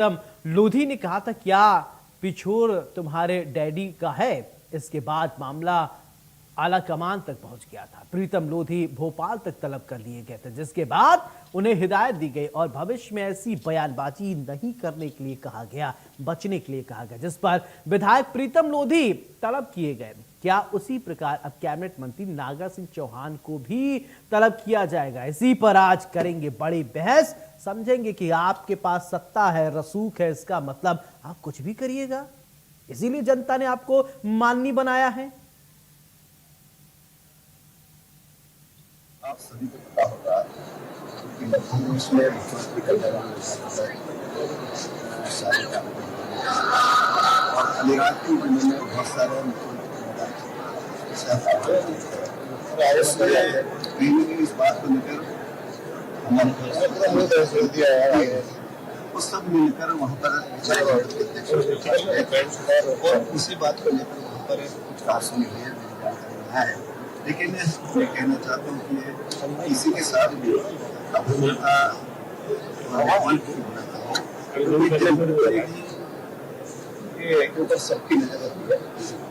लोधी ने कहा था क्या पिछोर तुम्हारे डैडी का है। इसके बाद मामला आला कमान तक पहुंच गया था। प्रीतम लोधी भोपाल तक तलब कर लिए गए थे, जिसके बाद उन्हें हिदायत दी गई और भविष्य में ऐसी बयानबाजी नहीं करने के लिए कहा गया, बचने के लिए कहा गया, जिस पर विधायक प्रीतम लोधी तलब किए गए। क्या उसी प्रकार अब कैबिनेट मंत्री नागा सिंह चौहान को भी तलब किया जाएगा? इसी पर आज करेंगे बड़ी बहस। समझेंगे कि आपके पास सत्ता है, रसूख है, इसका मतलब आप कुछ भी करिएगा, इसीलिए जनता ने आपको माननी बनाया है। आप सभी को पता होगा कि मुख्यमंत्री में मुख्यमंत्री का दौरान और अलीगढ़ की जिले में बहुत सारे मुख्यमंत्री इस बात को लेकर हमारे वो सब मिलकर वहाँ पर और उसी बात को लेकर वहाँ पर कुछ खास नहीं है। लेकिन मैं कहना चाहता हूँ कि इसी के साथ भी के ऊपर सबकी नजर रहती है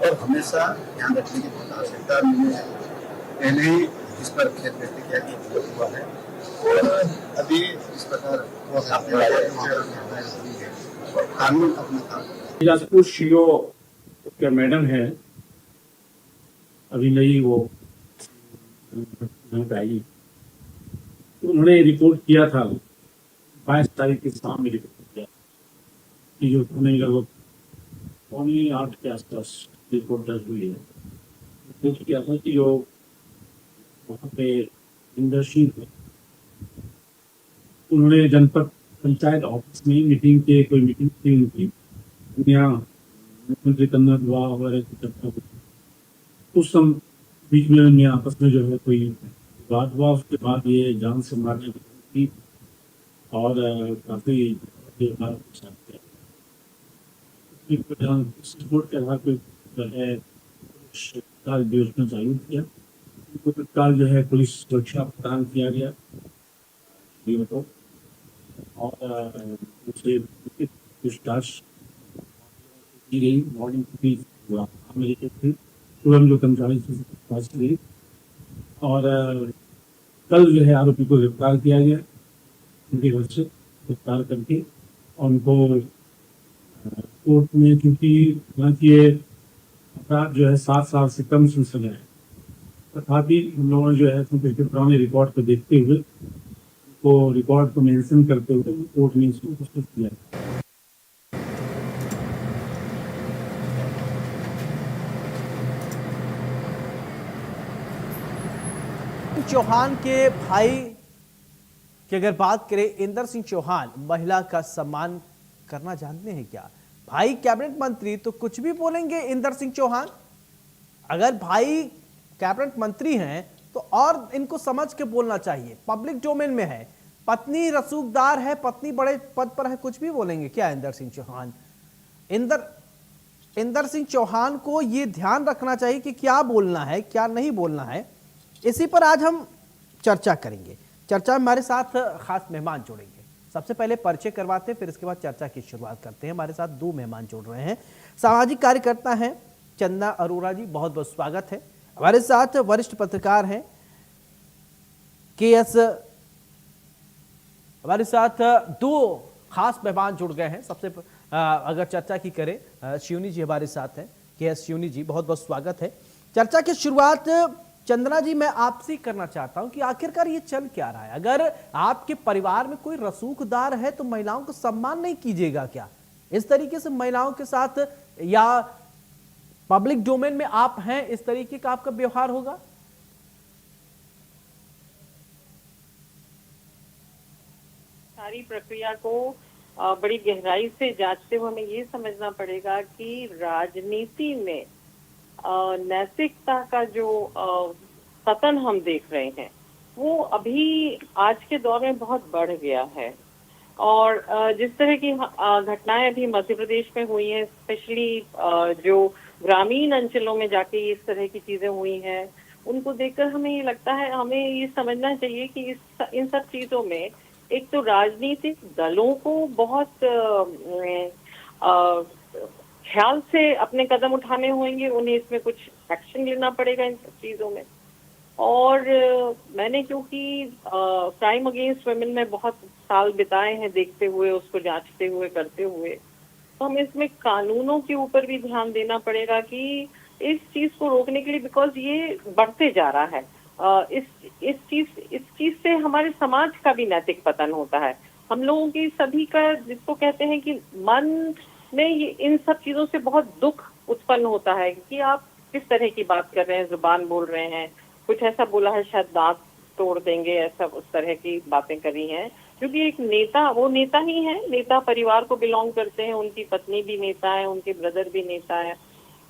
और हमेशा ध्यान रखने की बहुत आवश्यकता है। मैंने पहले ही इस पर खेद व्यक्त किया कि हुआ है और अभी इस प्रकार कानून अपना काम बिलासपुर सीओ के मैडम है, अभी नई वो आई, उन्होंने रिपोर्ट किया था 22 तारीख के शाम में रिपोर्ट किया कि जो पुणे लगभग 7:45 के आसपास रिपोर्ट दर्ज हुई है। रिपोर्ट किया था कि जो वहाँ पे इंदर सिंह उन्होंने जनपद पंचायत ऑफिस में मीटिंग के कोई मीटिंग थी उनकी, यहाँ मुख्यमंत्री कन्नड़ दुआ वगैरह की चर्चा हुई। उस समय बीच में उन्हें आपस में जो है कोई बात हुआ, उसके बाद ये जान से मारने की और काफी रिपोर्ट के आधार पर जो है उसमें चालू किया, तत्काल जो है पुलिस सुरक्षा प्रदान किया गया तो और उसे पूछताछ की गई। मॉर्निंग की थी तुरंत जो कर्मचारी पास की और कल जो है आरोपी को गिरफ्तार किया गया, उनके घर से गिरफ्तार करके उनको कोर्ट में, क्योंकि ये अपराध जो है 7 साल से कम सजा है, तथापि उन लोगों ने जो है पुराने रिकॉर्ड को देखते हुए को रिकॉर्ड को मेंशन करते हुए कोर्ट ने इसको प्रस्तुत किया। चौहान के भाई की अगर बात करें, इंदर सिंह चौहान महिला का सम्मान करना जानते हैं क्या? भाई कैबिनेट मंत्री तो कुछ भी बोलेंगे इंदर सिंह चौहान। अगर भाई कैबिनेट मंत्री हैं तो और इनको समझ के बोलना चाहिए, पब्लिक डोमेन में है, पत्नी रसूखदार है, पत्नी बड़े पद पर है, कुछ भी बोलेंगे क्या इंदर सिंह चौहान? इंदर सिंह चौहान को यह ध्यान रखना चाहिए कि क्या बोलना है, क्या नहीं बोलना है। इसी पर आज हम चर्चा करेंगे। चर्चा में हमारे साथ खास मेहमान जुड़ेंगे। सबसे पहले परिचय करवाते हैं, फिर इसके बाद चर्चा की शुरुआत करते हैं। हमारे साथ 2 मेहमान जुड़ रहे हैं। सामाजिक कार्यकर्ता हैं चंदा अरोड़ा जी, बहुत बहुत स्वागत है। हमारे साथ वरिष्ठ पत्रकार हैं केएस, हमारे साथ 2 खास मेहमान जुड़ गए हैं। सबसे अगर चर्चा की करें, शिवनी जी हमारे साथ हैं, केएस शिवनी जी, बहुत बहुत स्वागत है। चर्चा की शुरुआत चंदना जी मैं आपसे करना चाहता हूं कि आखिरकार ये चल क्या रहा है? अगर आपके परिवार में कोई रसूखदार है तो महिलाओं को सम्मान नहीं कीजिएगा क्या? इस तरीके से महिलाओं के साथ, या पब्लिक डोमेन में आप हैं, इस तरीके का आपका व्यवहार होगा? सारी प्रक्रिया को बड़ी गहराई से जांचते हुए हमें ये समझना पड़ेगा कि राजनीति में नैतिकता का जो पतन हम देख रहे हैं वो अभी आज के दौर में बहुत बढ़ गया है। और जिस तरह की घटनाएं अभी मध्य प्रदेश में हुई हैं, स्पेशली जो ग्रामीण अंचलों में जाके इस तरह की चीजें हुई हैं, उनको देखकर हमें ये लगता है, हमें ये समझना चाहिए कि इन सब चीजों में एक तो राजनीतिक दलों को बहुत ख्याल से अपने कदम उठाने होंगे, उन्हें इसमें कुछ एक्शन लेना पड़ेगा इन सब चीजों में। और मैंने क्योंकि क्राइम अगेंस्ट वुमेन में बहुत साल बिताए हैं देखते हुए, उसको जांचते हुए, करते हुए, तो हमें इसमें कानूनों के ऊपर भी ध्यान देना पड़ेगा कि इस चीज को रोकने के लिए, बिकॉज ये बढ़ते जा रहा है। इस चीज से हमारे समाज का भी नैतिक पतन होता है। हम लोगों की सभी का, जिसको कहते हैं कि मन में ये इन सब चीजों से बहुत दुख उत्पन्न होता है कि आप किस तरह की बात कर रहे हैं, जुबान बोल रहे हैं, कुछ ऐसा बोला है शायद दांत तोड़ देंगे, ऐसा उस तरह की बातें करी हैं। क्योंकि एक नेता, वो नेता ही है, नेता परिवार को बिलोंग करते हैं, उनकी पत्नी भी नेता है, उनके ब्रदर भी नेता है,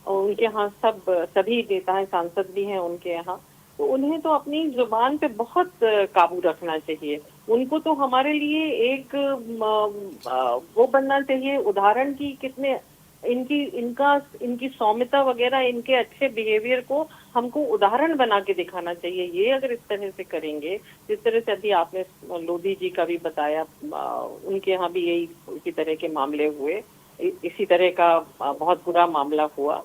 और उनके यहाँ सभी नेता हैं, सांसद भी हैं उनके यहाँ। तो उन्हें तो अपनी जुबान पे बहुत काबू रखना चाहिए। उनको तो हमारे लिए एक वो बनना चाहिए उदाहरण की कितने इनकी सौम्यता वगैरह, इनके अच्छे बिहेवियर को हमको उदाहरण बना के दिखाना चाहिए। ये अगर इस तरह से करेंगे, जिस तरह से अभी आपने लोधी जी का भी बताया, उनके यहाँ भी यही इसी तरह के मामले हुए, इसी तरह का बहुत बुरा मामला हुआ,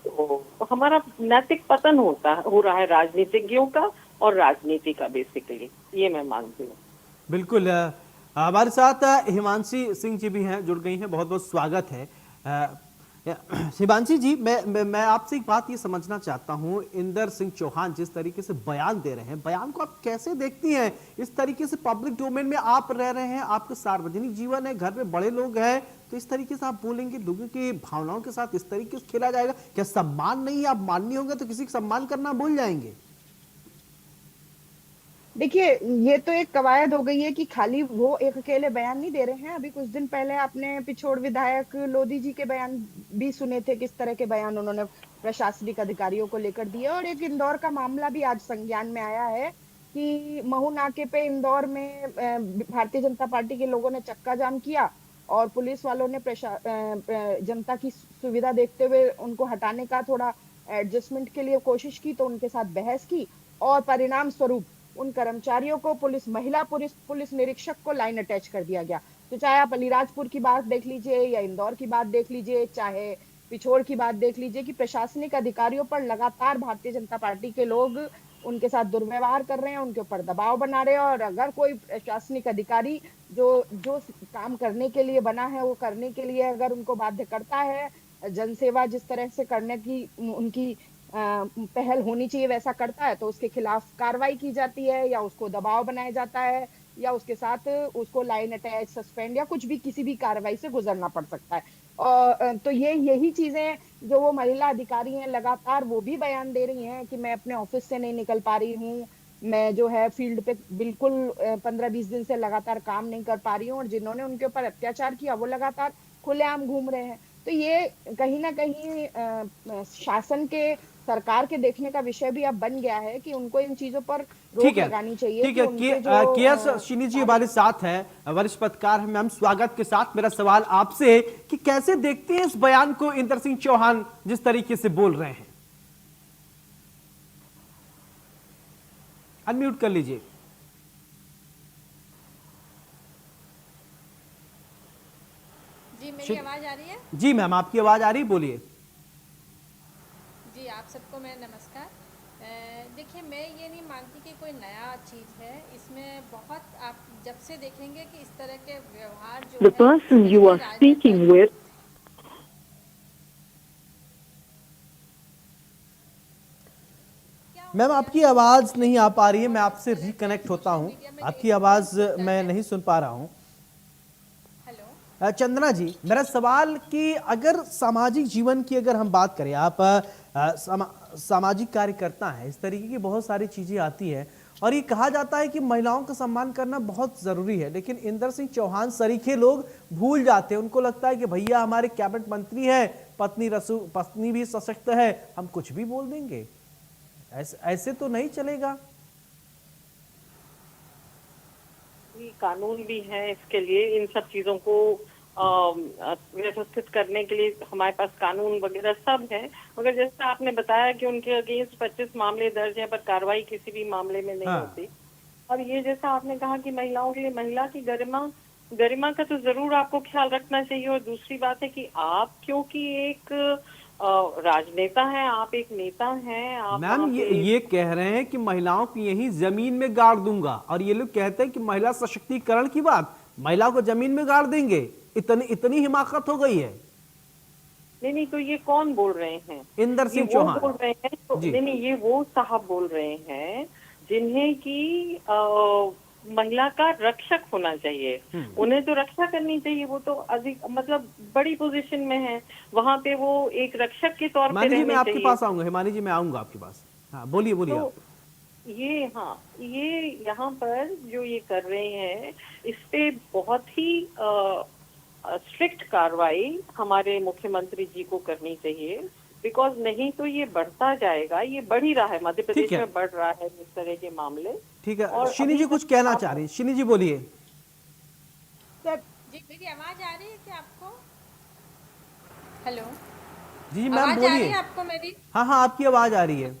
तो हमारा नैतिक पतन हो रहा है राजनीतिज्ञों का और राजनीति का, बेसिकली ये मैं मानती हूँ। बिल्कुल। हमारे साथ हिमांशी सिंह जी भी हैं, जुड़ गई हैं, बहुत बहुत स्वागत है। हिमांशी जी, मैं आपसे एक बात ये समझना चाहता हूँ, इंदर सिंह चौहान जिस तरीके से बयान दे रहे हैं, बयान को आप कैसे देखती हैं? इस तरीके से पब्लिक डोमेन में आप रह रहे हैं, आपका सार्वजनिक जीवन है, घर में बड़े लोग हैं, तो इस तरीके से आप बोलेंगे, लोगों की भावनाओं के साथ इस तरीके से खेला जाएगा? क्या सम्मान नहीं, आप माननीय होंगे तो किसी का सम्मान करना भूल जाएंगे? देखिए, ये तो एक कवायद हो गई है कि खाली वो एक अकेले बयान नहीं दे रहे हैं। अभी कुछ दिन पहले आपने पिछोड़ विधायक लोधी जी के बयान भी सुने थे, किस तरह के बयान उन्होंने प्रशासनिक अधिकारियों को लेकर दिए। और एक इंदौर का मामला भी आज संज्ञान में आया है कि महू नाके पे इंदौर में भारतीय जनता पार्टी के लोगों ने चक्का जाम किया और पुलिस वालों ने जनता की सुविधा देखते हुए उनको हटाने का थोड़ा एडजस्टमेंट के लिए कोशिश की, तो उनके साथ बहस की और परिणाम स्वरूप उन कर्मचारियों को, महिला पुलिस निरीक्षक को लाइन अटैच कर दिया गया। तो चाहे आप अलीराजपुर की बात देख लीजिए या इंदौर की बात देख लीजिए, चाहे पिछोड़ की बात देख लीजिए, कि प्रशासनिक अधिकारियों पर लगातार भारतीय जनता पार्टी के लोग उनके साथ दुर्व्यवहार कर रहे हैं, उनके ऊपर दबाव बना रहे हैं। और अगर कोई प्रशासनिक अधिकारी जो काम करने के लिए बना है, वो करने के लिए अगर उनको बाध्य करता है, जनसेवा जिस तरह से करने की उनकी पहल होनी चाहिए वैसा करता है, तो उसके खिलाफ कार्रवाई की जाती है, या उसको दबाव बनाया जाता है, या उसके साथ उसको लाइन अटैच, सस्पेंड या कुछ भी, किसी भी कार्रवाई से गुजरना पड़ सकता है। और तो यही चीजें जो वो महिला अधिकारी हैं लगातार वो भी बयान दे रही हैं कि मैं अपने ऑफिस से नहीं निकल पा रही हूँ, मैं जो है फील्ड पे बिल्कुल 15-20 दिन से लगातार काम नहीं कर पा रही हूँ, और जिन्होंने उनके ऊपर अत्याचार किया वो लगातार खुलेआम घूम रहे हैं। तो ये कहीं ना कहीं शासन के, सरकार के देखने का विषय भी अब बन गया है कि उनको इन चीजों पर रोक लगानी चाहिए। ठीक है, केएस जी हमारे साथ है, वरिष्ठ पत्रकार हैं, मैम स्वागत के साथ मेरा सवाल आपसे कि कैसे देखते हैं इस बयान को इंदर सिंह चौहान जिस तरीके से बोल रहे हैं? अनम्यूट कर लीजिए। जी, मेरी आवाज आ रही है? जी मैम, आपकी आवाज आ रही, बोलिए। जी, आप सबको मैं नमस्कार। देखिए, मैं ये नहीं मानती कि कोई नया चीज़ है इसमें। बहुत आप जब से देखेंगे कि इस तरह के व्यवहार जो The person you are speaking with ma'am आपकी आवाज नहीं आ पा रही है, मैं आपसे रिकनेक्ट होता हूं, आपकी आवाज मैं नहीं सुन पा रहा हूं। हेलो, चंदना जी, मेरा सवाल कि अगर सामाजिक जीवन की अगर हम बात करें, आप सामाजिक कार्यकर्ता हैं, इस तरीके की बहुत सारी चीजें आती हैं और ये कहा जाता है कि महिलाओं का सम्मान करना बहुत जरूरी है, लेकिन इंदर सिंह चौहान सरीखे लोग भूल जाते हैं। उनको लगता है कि भैया हमारे कैबिनेट मंत्री हैं, पत्नी भी सशक्त है, हम कुछ भी बोल देंगे। ऐसे तो नहीं चलेगा। कानून भी है इसके लिए, इन सब चीजों को व्यवस्थित करने के लिए हमारे पास कानून वगैरह सब है। मगर जैसे आपने बताया कि उनके अगेंस्ट 25 मामले दर्ज हैं, पर कार्रवाई किसी भी मामले में नहीं होती। और ये जैसा आपने कहा कि महिलाओं के लिए महिला की गरिमा का तो जरूर आपको ख्याल रखना चाहिए। और दूसरी बात है कि आप क्योंकि एक राजनेता हैं, आप एक नेता हैं, आप मैम वहाँ पे ये कह रहे हैं कि महिलाओं की यही जमीन में गाड़ दूंगा, और ये लोग कहते हैं कि महिला सशक्तिकरण की बात, महिला को जमीन में गाड़ देंगे। इतनी इतनी हिमाकत हो गई है। नहीं, तो ये कौन बोल रहे हैं? इंदर ये सिंह वो चौहान बोल रहे हैं तो जी। नहीं, ये वो साहब बोल रहे हैं जिन्हें की महिला का रक्षक होना चाहिए। उन्हें तो रक्षा करनी चाहिए, वो तो अधिक मतलब बड़ी पोजीशन में है, वहां पे वो एक रक्षक के तौर पे हिमानी जी मैं रहने आपके चाहिए। पास आऊंगा, हिमानी जी मैं आऊंगा आपके पास। हाँ बोलिए बोलिए तो आप। ये यहाँ पर जो ये कर रहे हैं, इस पे बहुत ही स्ट्रिक्ट कार्रवाई हमारे मुख्यमंत्री जी को करनी चाहिए। बिकॉज नहीं तो ये बढ़ता जाएगा, ये बढ़ ही रहा है, मध्य प्रदेश है। में बढ़ रहा है इस तरह के मामले। ठीक है, और शिनी अभी जी कुछ कहना आप- चाह रही हैं, शिनी जी बोलिए। सर जी मेरी आवाज़ आ रही है क्या आपको? हेलो, जी मैम आवाज़ आ रही बोलिए। है आपको मेरी? हाँ हाँ आपकी आवाज आ रही है।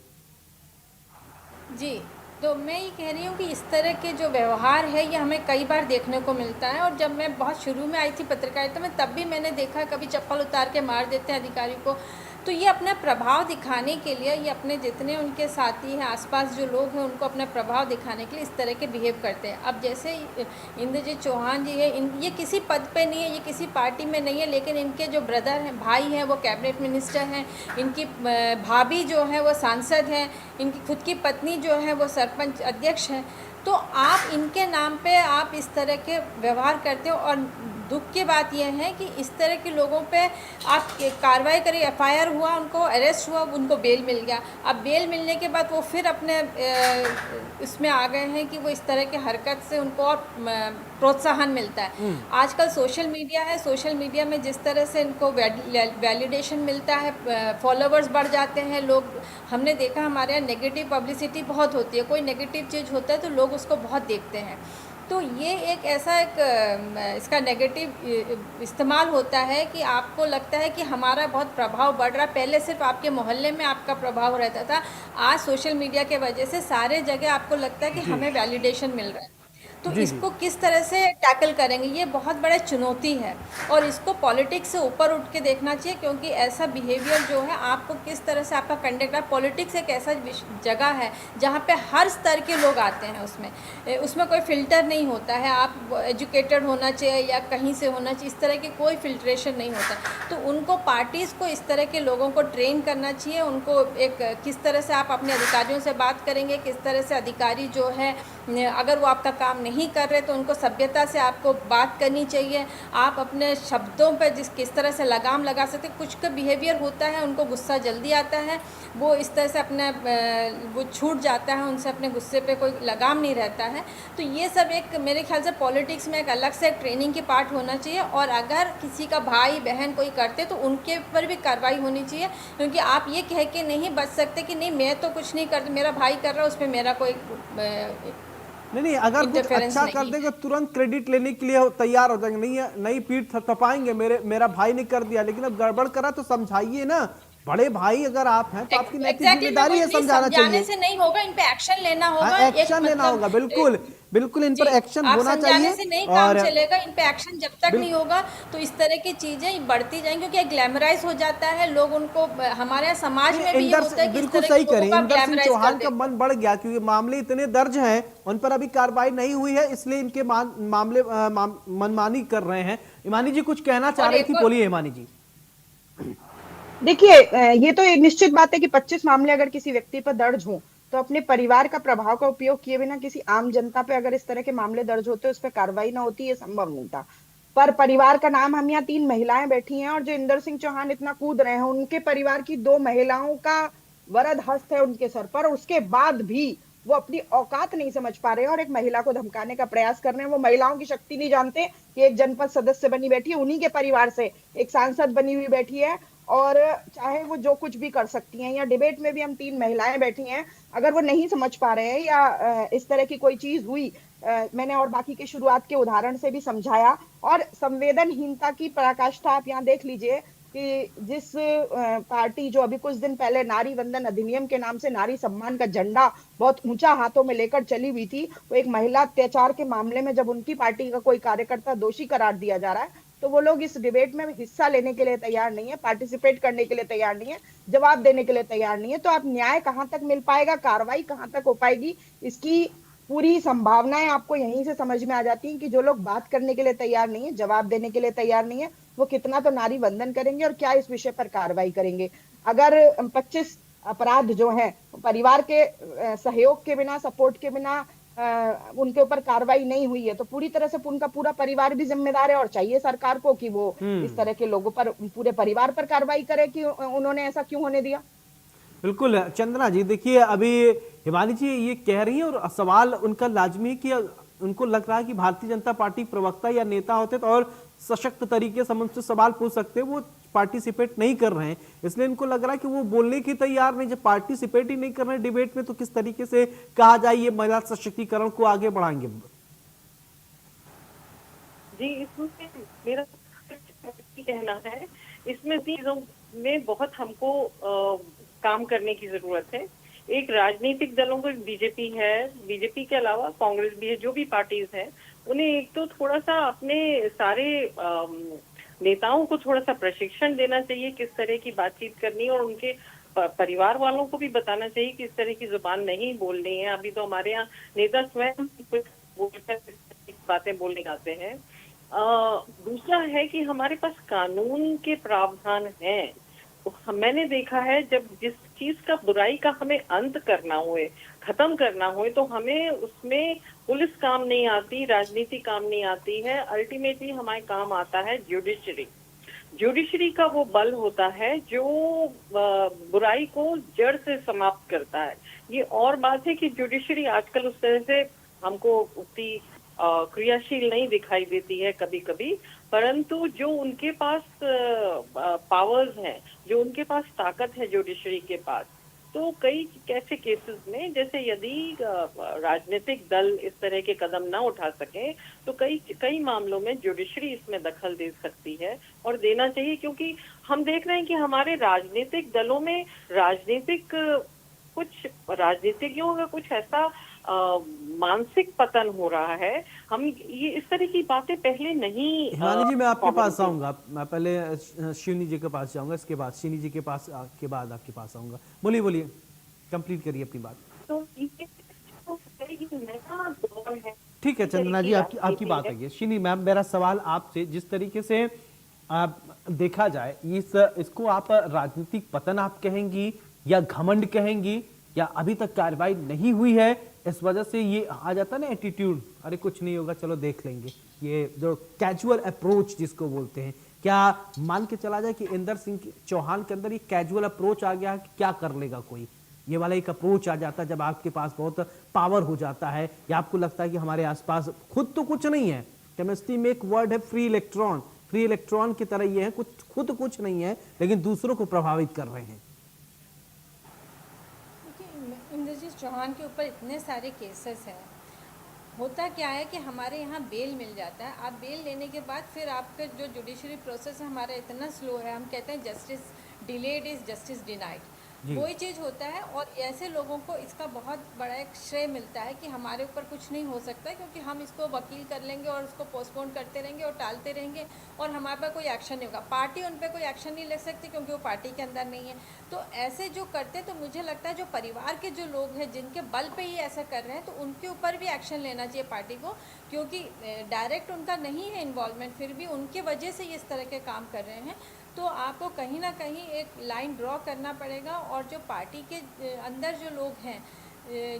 जी, तो मैं ये कह रही हूँ कि इस तरह के जो व्यवहार है ये हमें कई बार देखने को मिलता है। और जब मैं बहुत शुरू में आई थी पत्रकारिता में, तब भी मैंने देखा कभी चप्पल उतार के मार देते हैं अधिकारी को। तो ये अपना प्रभाव दिखाने के लिए, ये अपने जितने उनके साथी हैं, आसपास जो लोग हैं, उनको अपना प्रभाव दिखाने के लिए इस तरह के बिहेव करते हैं। अब जैसे इंद्रजीत चौहान जी है, ये किसी पद पे नहीं है, ये किसी पार्टी में नहीं है, लेकिन इनके जो ब्रदर हैं, भाई हैं, वो कैबिनेट मिनिस्टर हैं, इनकी भाभी जो है वो सांसद हैं, इनकी खुद की पत्नी जो है वो सरपंच अध्यक्ष हैं। तो आप इनके नाम पे आप इस तरह के व्यवहार करते हो। और दुख की बात यह है कि इस तरह के लोगों पे आप कार्रवाई करें, एफआईआर हुआ, उनको अरेस्ट हुआ, उनको बेल मिल गया। अब बेल मिलने के बाद वो फिर अपने इसमें आ गए हैं कि वो इस तरह के हरकत से उनको और प्रोत्साहन मिलता है। आजकल सोशल मीडिया है, सोशल मीडिया में जिस तरह से इनको वैलिडेशन मिलता है, फॉलोवर्स बढ़ जाते हैं लोग। हमने देखा हमारे यहाँ नेगेटिव पब्लिसिटी बहुत होती है, कोई नेगेटिव चीज़ होता है तो लोग उसको बहुत देखते हैं। तो ये एक ऐसा इसका नेगेटिव इस्तेमाल होता है कि आपको लगता है कि हमारा बहुत प्रभाव बढ़ रहा है। पहले सिर्फ आपके मोहल्ले में आपका प्रभाव रहता था, आज सोशल मीडिया के वजह से सारे जगह आपको लगता है कि हमें वैलिडेशन मिल रहा है। तो इसको किस तरह से टैकल करेंगे, ये बहुत बड़ी चुनौती है। और इसको पॉलिटिक्स से ऊपर उठ के देखना चाहिए, क्योंकि ऐसा बिहेवियर जो है, आपको किस तरह से आपका कंडक्ट है। पॉलिटिक्स एक ऐसा जगह है जहाँ पे हर स्तर के लोग आते हैं, उसमें कोई फिल्टर नहीं होता है। आप एजुकेटेड होना चाहिए या कहीं से होना चाहिए, इस तरह की कोई फिल्ट्रेशन नहीं होता। तो उनको पार्टीज़ को इस तरह के लोगों को ट्रेन करना चाहिए। उनको एक किस तरह से आप अपने अधिकारियों से बात करेंगे, किस तरह से अधिकारी जो है, अगर वो आपका काम नहीं कर रहे तो उनको सभ्यता से आपको बात करनी चाहिए। आप अपने शब्दों पर किस तरह से लगाम लगा सकते। कुछ का बिहेवियर होता है, उनको गुस्सा जल्दी आता है, वो इस तरह से अपने वो छूट जाता है, उनसे अपने गुस्से पे कोई लगाम नहीं रहता है। तो ये सब एक मेरे ख्याल से पॉलिटिक्स में एक अलग से ट्रेनिंग की पार्ट होना चाहिए। और अगर किसी का भाई बहन कोई करते तो उनके ऊपर भी कार्रवाई होनी चाहिए, क्योंकि आप ये कह के नहीं बच सकते कि नहीं मैं तो कुछ नहीं करती, मेरा भाई कर रहा है, उसमें मेरा कोई नहीं, अगर कुछ अच्छा कर देगा तुरंत क्रेडिट लेने के लिए तैयार हो जाएंगे। नहीं पीठ थपथपाएंगे, मेरा भाई ने कर दिया। लेकिन अब गड़बड़ करा तो समझाइए ना, बड़े भाई अगर आप हैं तो आपकी नैतिक जिम्मेदारी है समझाना चाहिए। से नहीं होगा, इन पे एक्शन लेना होगा। एक्शन लेना होगा, बिल्कुल बिल्कुल इन पर एक्शन होना चाहिए। से नहीं काम चलेगा, इन पे एक्शन जब तक नहीं होगा तो इस तरह की चीजें बढ़ती जाएंगी, क्योंकि ग्लैमराइज हो जाता है। लोग उनको, हमारे समाज में भी होता है कि बिल्कुल सही करें, इंदर सिंह चौहान का मन बढ़ गया क्योंकि मामले इतने दर्ज हैं, उन पर अभी कार्रवाई नहीं हुई है, इसलिए इनके मामले मनमानी कर रहे हैं। ईमानी जी कुछ कहना चाह रही थी, बोलिए ईमानी जी। देखिए, ये तो एक निश्चित बात है कि 25 मामले अगर किसी व्यक्ति पर दर्ज हों तो अपने परिवार का प्रभाव का उपयोग किए बिना किसी आम जनता पे अगर इस तरह के मामले दर्ज होते, उस पर कार्रवाई ना होती, ये संभव नहीं था। पर परिवार का नाम, हम यहाँ 3 महिलाएं बैठी हैं और जो इंदर सिंह चौहान इतना कूद रहे हैं, उनके परिवार की 2 महिलाओं का वरद हस्त है उनके सर पर, उसके बाद भी वो अपनी औकात नहीं समझ पा रहे हैं और एक महिला को धमकाने का प्रयास कर रहे हैं। वो महिलाओं की शक्ति नहीं जानते कि एक जनपद सदस्य बनी बैठी है, उन्हीं के परिवार से एक सांसद बनी हुई बैठी है और चाहे वो जो कुछ भी कर सकती हैं। या डिबेट में भी हम 3 महिलाएं बैठी हैं, अगर वो नहीं समझ पा रहे हैं या इस तरह की कोई चीज हुई, मैंने और बाकी के शुरुआत के उदाहरण से भी समझाया। और संवेदनहीनता की पराकाष्ठा आप यहाँ देख लीजिए, कि जिस पार्टी जो अभी कुछ दिन पहले नारी वंदन अधिनियम के नाम से नारी सम्मान का झंडा बहुत ऊंचा हाथों में लेकर चली हुई थी, वो एक महिला अत्याचार के मामले में जब उनकी पार्टी का कोई कार्यकर्ता दोषी करार दिया जा रहा है, तो वो लोग इस डिबेट में हिस्सा लेने के लिए तैयार नहीं है, पार्टिसिपेट करने के लिए तैयार नहीं है, जवाब देने के लिए तैयार नहीं है। तो आप न्याय कहां तक मिल पाएगा, कार्रवाई कहां तक हो पाएगी, इसकी पूरी संभावनाएं आपको यहीं से समझ में आ जाती हैं कि जो लोग बात करने के लिए तैयार नहीं है, जवाब देने के लिए तैयार नहीं है, वो कितना तो नारी वंदन करेंगे और क्या इस विषय पर कार्रवाई करेंगे। अगर 25 अपराध जो हैं परिवार के सहयोग के बिना, सपोर्ट के बिना उनके ऊपर कार्रवाई नहीं हुई है, तो पूरी तरह से उनका पूरा परिवार भी जिम्मेदार है और चाहिए सरकार को कि वो इस तरह के लोगों पर, पूरे परिवार पर कार्रवाई करे कि उन्होंने ऐसा क्यों होने दिया। बिल्कुल चंदना जी, देखिए अभी हिमानी जी ये कह रही है और सवाल उनका लाजमी है कि उनको लग रहा है कि भारतीय जनता पार्टी प्रवक्ता या नेता होते तो और सशक्त तरीके से हम उनसे सवाल पूछ सकते, वो पार्टिसिपेट नहीं कर रहे हैं, इसलिए इनको लग रहा है कि वो बोलने की तैयार नहीं। जब पार्टिसिपेट ही नहीं कर रहे हैं डिबेट में, तो किस तरीके से कहा जाए ये महिला सशक्तिकरण को आगे बढ़ाएंगे। जी, इसमें मेरा कहना है, इसमें चीजों में बहुत हमको काम करने की जरूरत है। एक राजनीतिक दलों को, बीजेपी है, बीजेपी के अलावा कांग्रेस भी है, जो भी पार्टीज है, उन्हें एक तो थोड़ा सा अपने सारे नेताओं को थोड़ा सा प्रशिक्षण देना चाहिए किस तरह की बातचीत करनी, और उनके परिवार वालों को भी बताना चाहिए कि इस तरह की जुबान नहीं बोलनी है। अभी तो हमारे यहाँ नेता स्वयं कुछ बातें बोलने आते हैं। दूसरा है कि हमारे पास कानून के प्रावधान हैं। मैंने देखा है, जब जिस चीज का, बुराई का हमें अंत करना हुए, खत्म करना हुए, तो हमें उसमें पुलिस काम नहीं आती, राजनीति काम नहीं आती है। अल्टीमेटली हमारे काम आता है ज्युडिशरी। ज्युडिशरी का वो बल होता है जो बुराई को जड़ से समाप्त करता है। ये और बात है कि ज्युडिशरी आजकल उस तरह से हमको उतनी क्रियाशील नहीं दिखाई देती है कभी कभी, परंतु जो उनके पास पावर्स हैं, जो उनके पास ताकत है जुडिशरी के पास, तो कई ऐसे केसेस में, जैसे यदि राजनीतिक दल इस तरह के कदम ना उठा सके, तो कई मामलों में जुडिशरी इसमें दखल दे सकती है और देना चाहिए। क्योंकि हम देख रहे हैं कि हमारे राजनीतिक दलों में कुछ राजनीतिज्ञों का कुछ ऐसा मानसिक पतन हो रहा है। हम ये इस तरह की बातें पहले नहीं। हिमानी जी, मैं आपके पास आऊंगा, मैं पहले शिवनी जी के पास जाऊंगा, इसके बाद शिवनी जी के पास के बाद आपके पास आऊंगा। बोलिए बोलिए, कंप्लीट करिए अपनी बात। तो ये नया दौर है। ठीक है चंदना जी, आपकी बात है। शिवनी मैम, मेरा सवाल आपसे, जिस तरीके से देखा जाए, इसको आप राजनीतिक पतन आप कहेंगी या घमंड कहेंगी, या अभी तक कार्रवाई नहीं हुई है इस वजह से ये आ जाता ना एटीट्यूड, अरे कुछ नहीं होगा चलो देख लेंगे, ये जो कैजुअल अप्रोच जिसको बोलते हैं, क्या मान के चला जाए कि इंदर सिंह चौहान के अंदर ये कैजुअल अप्रोच आ गया कि क्या कर लेगा कोई, ये वाला एक अप्रोच आ जाता है जब आपके पास बहुत पावर हो जाता है, या आपको लगता है कि हमारे आसपास खुद तो कुछ नहीं है, केमिस्ट्री में एक वर्ड है फ्री इलेक्ट्रॉन की तरह ये है, खुद कुछ नहीं है लेकिन दूसरों को प्रभावित कर रहे हैं। इंद्रजीत चौहान के ऊपर इतने सारे केसेस हैं, होता क्या है कि हमारे यहाँ बेल मिल जाता है, आप बेल लेने के बाद फिर आपका जो जुडिशरी प्रोसेस है हमारा इतना स्लो है, हम कहते हैं justice delayed is justice denied, वही चीज़ होता है। और ऐसे लोगों को इसका बहुत बड़ा एक श्रेय मिलता है कि हमारे ऊपर कुछ नहीं हो सकता क्योंकि हम इसको वकील कर लेंगे और उसको पोस्टपोन करते रहेंगे और टालते रहेंगे और हमारे पास कोई एक्शन नहीं होगा, पार्टी उन पर कोई एक्शन नहीं ले सकती क्योंकि वो पार्टी के अंदर नहीं है। तो ऐसे जो करते, तो मुझे लगता है जो परिवार के जो लोग हैं जिनके बल पे ही ऐसा कर रहे हैं, तो उनके ऊपर भी एक्शन लेना चाहिए पार्टी को, क्योंकि डायरेक्ट उनका नहीं है इन्वॉल्वमेंट, फिर भी उनके वजह से ये इस तरह के काम कर रहे हैं। तो आपको कहीं ना कहीं एक लाइन ड्रॉ करना पड़ेगा और जो पार्टी के अंदर जो लोग हैं,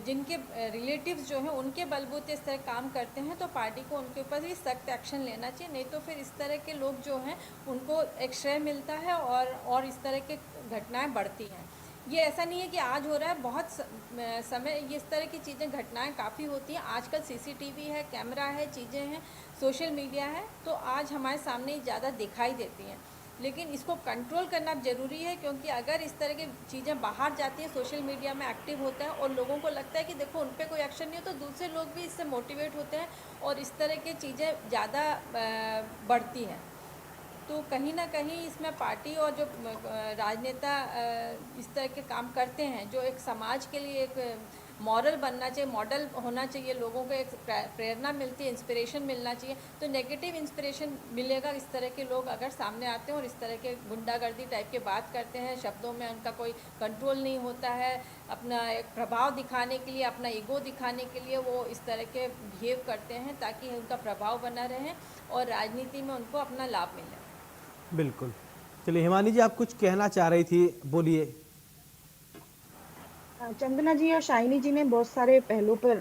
जिनके रिलेटिव्स जो हैं उनके बलबूते इस तरह काम करते हैं, तो पार्टी को उनके ऊपर भी सख्त एक्शन लेना चाहिए, नहीं तो फिर इस तरह के लोग जो हैं उनको एक श्रेय मिलता है और इस तरह के घटनाएं बढ़ती हैं। ये ऐसा नहीं है कि आज हो रहा है, बहुत समय ये इस तरह की चीज़ें घटनाएं काफ़ी होती हैं। आजकल सीसीटीवी है, कैमरा है, चीज़ें हैं, सोशल मीडिया है, तो आज हमारे सामने ज़्यादा दिखाई देती हैं, लेकिन इसको कंट्रोल करना ज़रूरी है, क्योंकि अगर इस तरह की चीज़ें बाहर जाती हैं, सोशल मीडिया में एक्टिव होता है और लोगों को लगता है कि देखो उन पर कोई एक्शन नहीं हो, तो दूसरे लोग भी इससे मोटिवेट होते हैं और इस तरह की चीज़ें ज़्यादा बढ़ती हैं। तो कहीं ना कहीं इसमें पार्टी और जो राजनेता इस तरह के काम करते हैं, जो एक समाज के लिए एक मॉरल बनना चाहिए, मॉडल होना चाहिए, लोगों को एक प्रेरणा मिलती है, इंस्पिरेशन मिलना चाहिए। तो नेगेटिव इंस्पिरेशन मिलेगा इस तरह के लोग अगर सामने आते हैं और इस तरह के गुंडागर्दी टाइप के बात करते हैं, शब्दों में उनका कोई कंट्रोल नहीं होता है, अपना एक प्रभाव दिखाने के लिए, अपना ईगो दिखाने के लिए वो इस तरह के बिहेव करते हैं ताकि उनका प्रभाव बना रहे और राजनीति में उनको अपना लाभ मिले। बिल्कुल। चलिए हिमानी जी, आप कुछ कहना चाह रही थी, बोलिए। चंदना जी और शाइनी जी ने बहुत सारे पहलू पर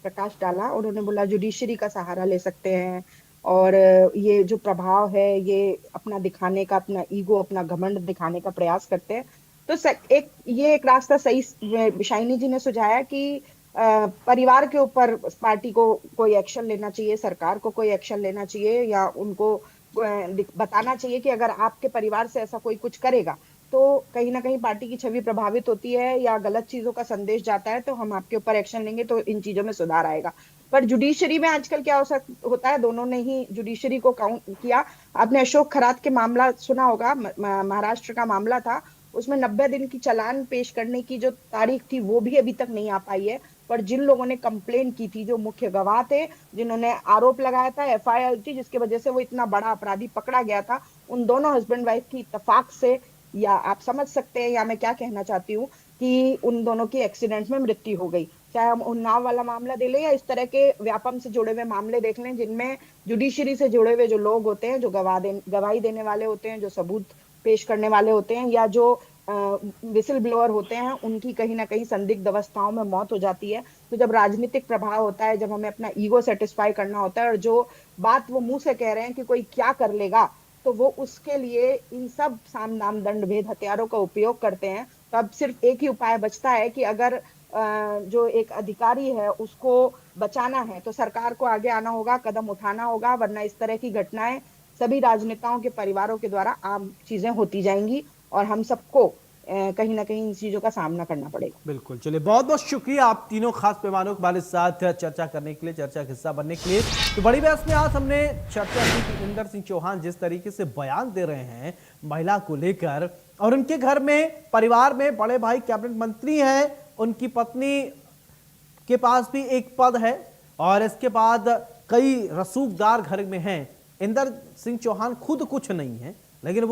प्रकाश डाला। उन्होंने बोला जुडिशरी का सहारा ले सकते हैं और ये जो प्रभाव है ये अपना दिखाने का, अपना ईगो, अपना घमंड दिखाने का प्रयास करते हैं। तो ये एक रास्ता सही शाइनी जी ने सुझाया कि परिवार के ऊपर पार्टी को कोई एक्शन लेना चाहिए, सरकार को कोई एक्शन लेना चाहिए या उनको बताना चाहिए कि अगर आपके परिवार से ऐसा कोई कुछ करेगा तो कहीं ना कहीं पार्टी की छवि प्रभावित होती है या गलत चीजों का संदेश जाता है, तो हम आपके ऊपर एक्शन लेंगे तो इन चीजों में सुधार आएगा। पर जुडिशरी में आजकल क्या होता है, दोनों ने ही जुडिशरी को काउंट किया। आपने अशोक खरात के मामला सुना होगा, महाराष्ट्र का मामला था, उसमें 90 दिन की चालान पेश करने की जो तारीख थी वो भी अभी तक नहीं आ पाई है। पर जिन लोगों ने कंप्लेन की थी, जो मुख्य गवाह थे, जिन्होंने आरोप लगाया था, एफआईआर थी जिसकी वजह से वो इतना बड़ा अपराधी पकड़ा गया था, उन दोनों हस्बैंड वाइफ की इत्तेफाक से, या आप समझ सकते हैं या मैं क्या कहना चाहती हूँ कि उन दोनों की एक्सीडेंट में मृत्यु हो गई। चाहे हम उन्नाव वाला मामला दे लें या इस तरह के व्यापम से जुड़े हुए मामले देख लें जिनमें जुडिशरी से जुड़े हुए जो लोग होते हैं, जो गवाही देने वाले होते हैं, जो सबूत पेश करने वाले होते हैं या जो विसिल ब्लोअर होते हैं, उनकी कहीं ना कहीं संदिग्ध अवस्थाओं में मौत हो जाती है। तो जब राजनीतिक प्रभाव होता है, जब हमें अपना ईगो सेटिस्फाई करना होता है और जो बात वो मुंह से कह रहे हैं कि कोई क्या कर लेगा, तो वो उसके लिए इन सब साम दाम दंड भेद हथियारों का उपयोग करते हैं। तो अब सिर्फ एक ही उपाय बचता है कि अगर जो एक अधिकारी है उसको बचाना है तो सरकार को आगे आना होगा, कदम उठाना होगा, वरना इस तरह की घटनाएं सभी राजनेताओं के परिवारों के द्वारा आम चीजें होती जाएंगी और हम सबको कहीं ना कहीं इन चीजों का सामना करना पड़ेगा। बिल्कुल। चलिए, बहुत बहुत शुक्रिया आप तीनों खास पैमानों के हमारे साथ चर्चा करने के लिए, चर्चा का हिस्सा बनने के लिए। तो बड़ी बहस में आज हमने चर्चा की कि इंदर सिंह चौहान जिस तरीके से बयान दे रहे हैं महिला को लेकर, और उनके घर में, परिवार में बड़े भाई कैबिनेट मंत्री हैं, उनकी पत्नी के पास भी एक पद है और इसके बाद कई रसूखदार घर में हैं। इंदर सिंह चौहान खुद कुछ नहीं है, लेकिन वो